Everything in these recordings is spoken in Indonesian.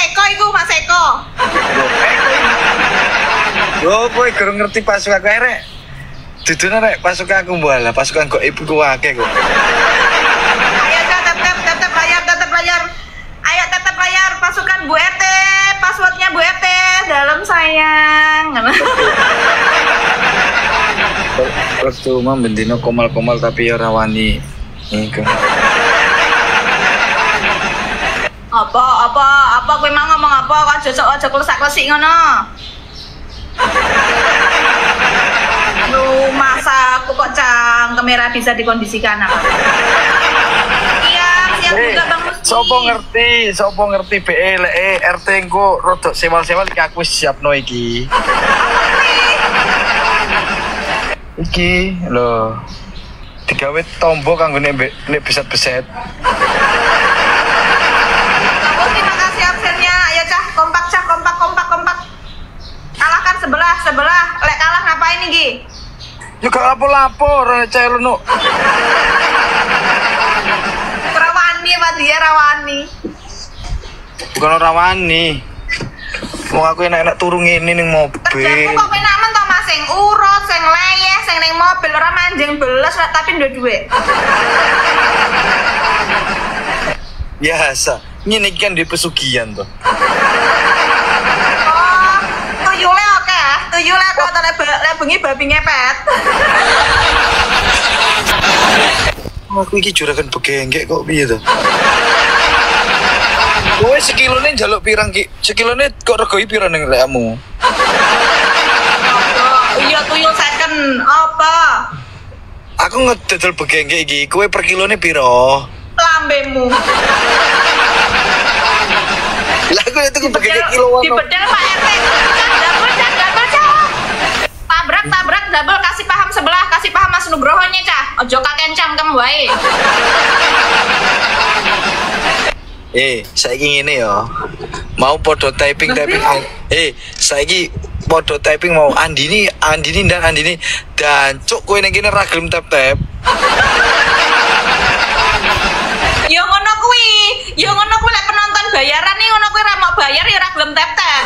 Eko iku, Mas Eko. Yo, kowe gurung ngerti pasukan kowe rek. Dudune rek pasukan aku mbalah, pasukan kok ibu ku akeh kok. Ayo tetep layar. Ayo tetep layar pasukan Bu Ete. Passwordnya Bu Ete dalam sayang. Terus tuh mah bendino komal-komal tapi ya rawani. Iku. Apa kowe mau ngomong apa kok aja klesak-klesik ngono. Lu masa aku kok kamera bisa dikondisikan apa? Siap juga Bang Musti. Sopo ngerti BE lek RT engko rodok sewal-sewal iki aku siapno iki. Iki lho. Digawe tombo kanggo nek beset-beset. Terima kasih absennya. Ayo kompak. Kalahkan sebelah. Lek kalah ngapain iki? Yo gak lapor cah leno. Rawani apa dia rawani? Bukan rawani. Mau aku enak-enak turu ngene ning mobil. Kerjaku kok enak men to Mas sing urut, sing leyeh, sing ning mobil ora manjing beles tapi ndek dhuwit. Biasa. Ngene iki kan di pesugihan to. Tuyule oke ya. Tuyule kok lek bengi babi ngepet. Aku iki juragan begenggek kok piye to? Kowe sekilone njaluk pirang ki? Sekilone kok regoi pira ning lekmu? Iya tuyul second. Apa? Aku ngedodol begenggek iki. Kowe per kilone pira? Lambemu. Lah aku itu begenggek kiloan. Di bedel Pak RT. Tabrak double kasih paham sebelah, kasih paham Mas Nugrohonya cah. Ojo kakencang kem wae. Saiki ngene ya. Mau podo typing. Saiki podo typing mau Andini dan cuk kowe ning kene ra gelem tap-tap. Yo ngono kuwi lek penonton bayaran nih ngono kuwi ra mau bayar ya ra gelem tap-tap.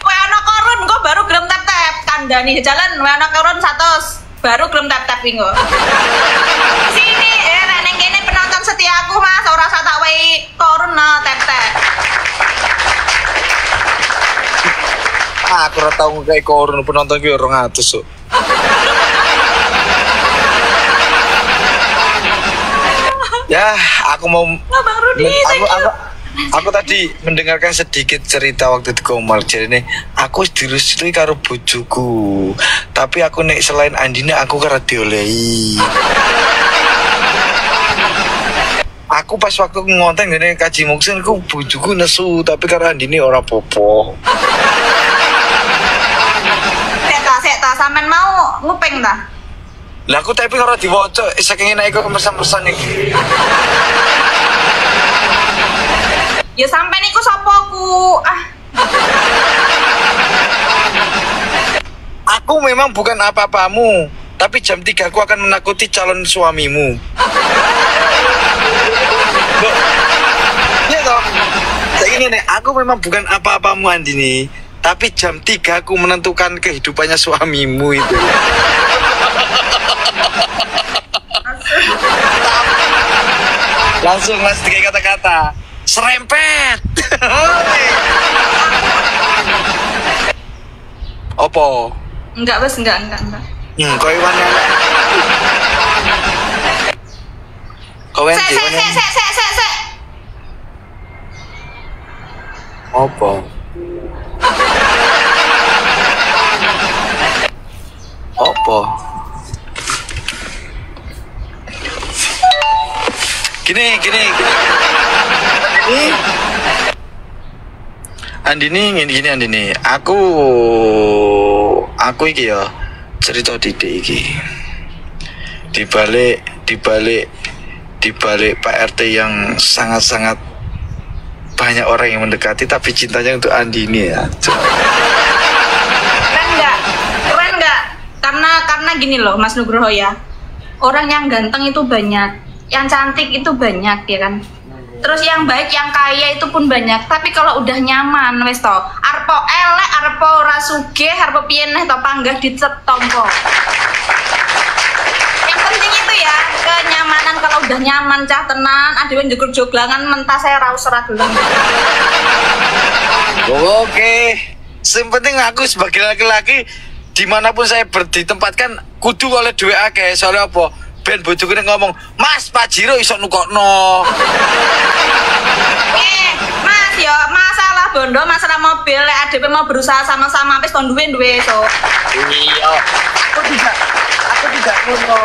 Kowe ana korun kok baru gelem tap-tap. Kandhani jalan kowe ana korun 100 baru gelem tap-tap iki kok. Sini nek kene penonton setia aku Mas ora usah tak wehi korun tap-tap. Aku ora tau nggae korun penonton ki 200 kok. Ya, aku mau Bang Rudi, aku tadi mendengarkan sedikit cerita waktu di Komal. Jadi aku direstui karo bojoku. Tapi aku nek selain Andina aku karo diolehi. Aku pas waktu ngonten ngene kaji mungkin aku bojoku nesu tapi karo Andini ora popo. Sek ta sampean mau nguping ta? Lah aku typing ora diwaca, saking enak iku pesan-pesan iki. Ya sampean iku sapa ku? Aku memang bukan apa-apamu, tapi jam 3 aku akan menakuti calon suamimu. Iya toh? Kayak gini nih, aku memang bukan apa-apamu Andini, tapi jam 3 aku menentukan kehidupannya suamimu itu. Langsung mas tiga kata-kata serempet. Opo? Enggak. Kau iwan ya? Kau yang Sek. Opo? Gini. Andini. Aku iki ya cerita titik iki. Dibalik Pak RT yang sangat-sangat banyak orang yang mendekati tapi cintanya untuk Andini ya. Keren enggak? Karena gini loh Mas Nugroho ya. Orang yang ganteng itu banyak, yang cantik itu banyak ya kan. Terus yang baik, yang kaya itu pun banyak. Tapi kalau udah nyaman, wes to. Arpo elek, arpo ora sugih, arpo piye neh to panggah dicetompo. Yang penting itu ya, kenyamanan. Kalau udah nyaman cah tenan, adewe njukur joglangan mentah saya raus ora gelem. Oke. Yang penting aku sebagai laki-laki dimanapun saya ditempatkan kudu oleh duwe akeh. Soalnya apa? Ben bojoku nek ngomong, "Mas, Pak Jiro iso nukokno." Mas ya masalah bondo, masalah mobil, lek adewe mau berusaha sama-sama wis to duwe so. Iya. Aku tidak ngono.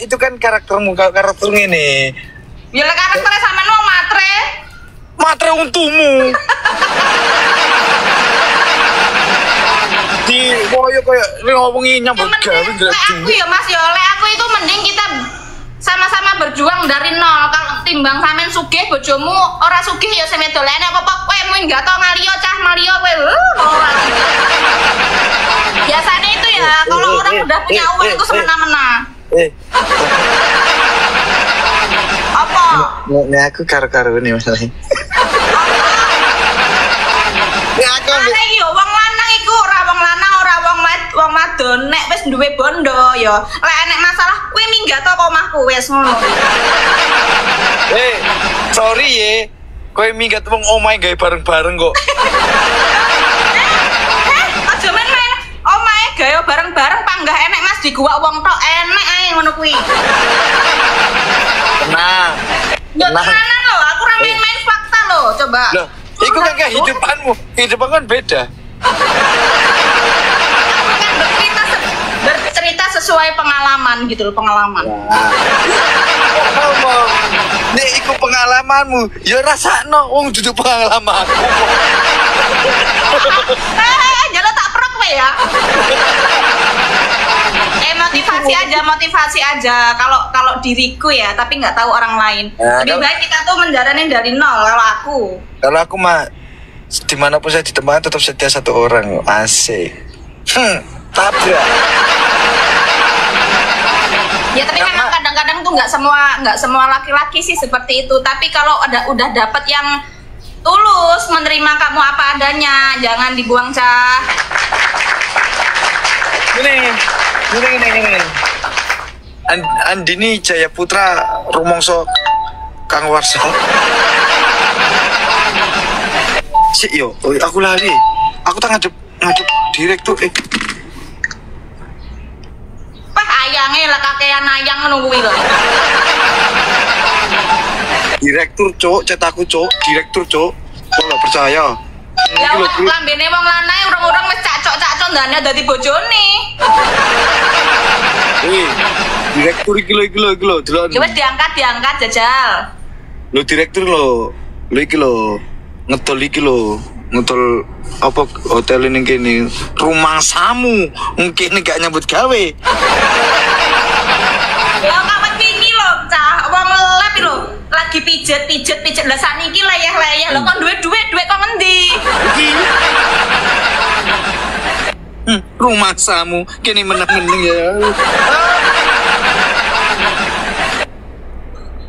Itu kan karaktermu ngene. Ya lek karaktere sampean wong matre. Matre untumu. Di koyo ngomongi nyambut gawe aku ya Mas ya lek aku itu mending kita sama-sama berjuang dari nol. Kalau timbang sampean sugih bojomu ora sugih ya sing wedolene apa-apa kowe mung gato ngalio cah malio kowe. Biasanya itu ya kalau orang udah punya uang itu semena-mena. Apa? Nek aku karo-karo ini masalahnya. Ya aku iki yo wong lanang iku ora wong lanang ora wong wadon nek wis duwe bondo ya lek enek masalah kuwi minggat to omahku wis ngono. Sorry ye. Kowe minggat wong omahe gawe bareng-bareng kok. Aja main-main omahe gawe bareng-bareng panggah enek Mas di gua wong tok enek ae ngono kuwi. Tenang. Yo tenanan lho, aku ora main-main fakta lho, coba. Loh, itu kan kehidupanmu. Kehidupan kan beda. Bercerita sesuai pengalaman gitu loh, pengalaman. Nek iku pengalamanmu, ya rasakno wong dudu pengalaman. Jalo tak prok we ya. Motivasi aja. Kalau diriku ya, tapi nggak tahu orang lain. Lebih baik kita tuh menjalani dari nol. Kalau aku mah dimanapun saya ditempatkan tetap setia satu orang. Asik. Tabrak. Ya tapi memang kadang-kadang tuh nggak semua laki-laki sih seperti itu. Tapi kalau udah dapet yang tulus menerima kamu apa adanya, jangan dibuang cah. Ini. Andini Jaya Putra Rumongso Kang Warso. Yo, aku lari. Aku tak ngadep direktur. Ayange lah kakean ayang ngono kuwi lho. Direktur, Cuk, cetakku, Cuk. Direktur, Cuk. Kok gak percaya? Ya lambene wong lanang urung-urung wis cacok-cacok ndane dadi bojone. Direktur iki lho, delok. Ya wis diangkat jajal. Lho direktur lho. Lho iki lho. Ngedol iki lho. Ngedol apa hotel ini kene. Rumah samu. Mungkin gak nyambut gawe. Ya kawet wingi lho, cah. Wong lep lho. Lagi pijet. Lah saniki layah-layah. Lho kok duit kok ngendi? Rumah samu kene meneng-meneng ya.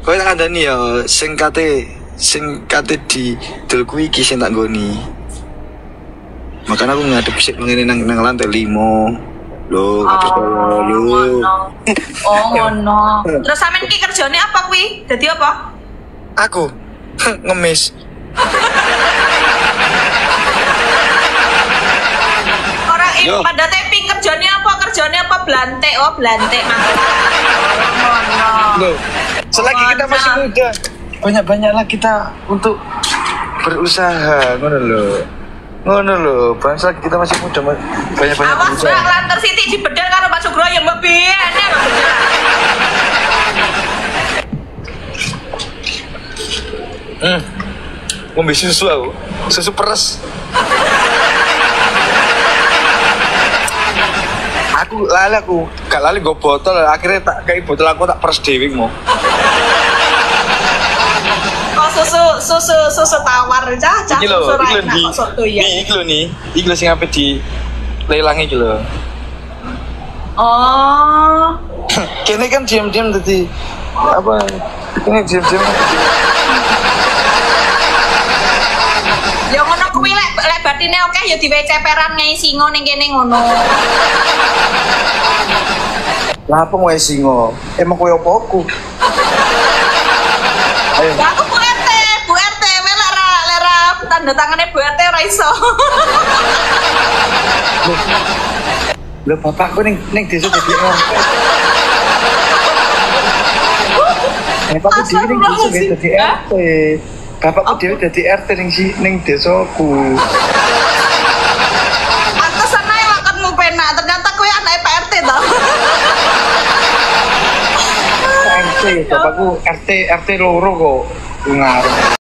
Kowe tak kandhani ya sing kate di dol kuwi iki sing tak nggoni. Makanya aku ngadep sik ngene nang lantai 5. Lho, kabeh lho. Oh, ngono. Terus sampean iki kerjane apa kuwi? Dadi apa? Aku ngemis. Orang ini pada taping kerjane apa? Blantek. Oh, blantek Loh, selagi kita masih muda, banyak-banyaklah kita untuk berusaha, ngono lho. Bangsa kita masih muda, banyak-banyak awas berusaha. Awas lantar Siti dibedel karo Pak Sugro yang mbak biane lho bener. Ngombe susu aku, susu peres. Aku gak lali gue botol, akhirnya tak kayak botol aku tak peres dewi mau. Oh susu tawar cah Iki lho, susu iki lho raina kok soto ya. Iki lho sing ape di lelang iki lho. Oh. Kene kan diam-diam tadi apa? Ini diam-diam. rezekine oke ya diwe ceperan ngai singo ning kene ngono. Lah apa wae singo? Emang koyo apa aku? Ayo. Ya aku Bu RT, lera tanda tangannya Bu RT ora iso. Lho bapakku ning desa dadi RT. Bapakku dhewe ning desa dadi RT. Bapakku dhewe dadi RT ning desaku. Pantesan ae makanmu penak, ternyata kowe anake Pak RT to. RT, bapakku RT loro kok. Ngaruh.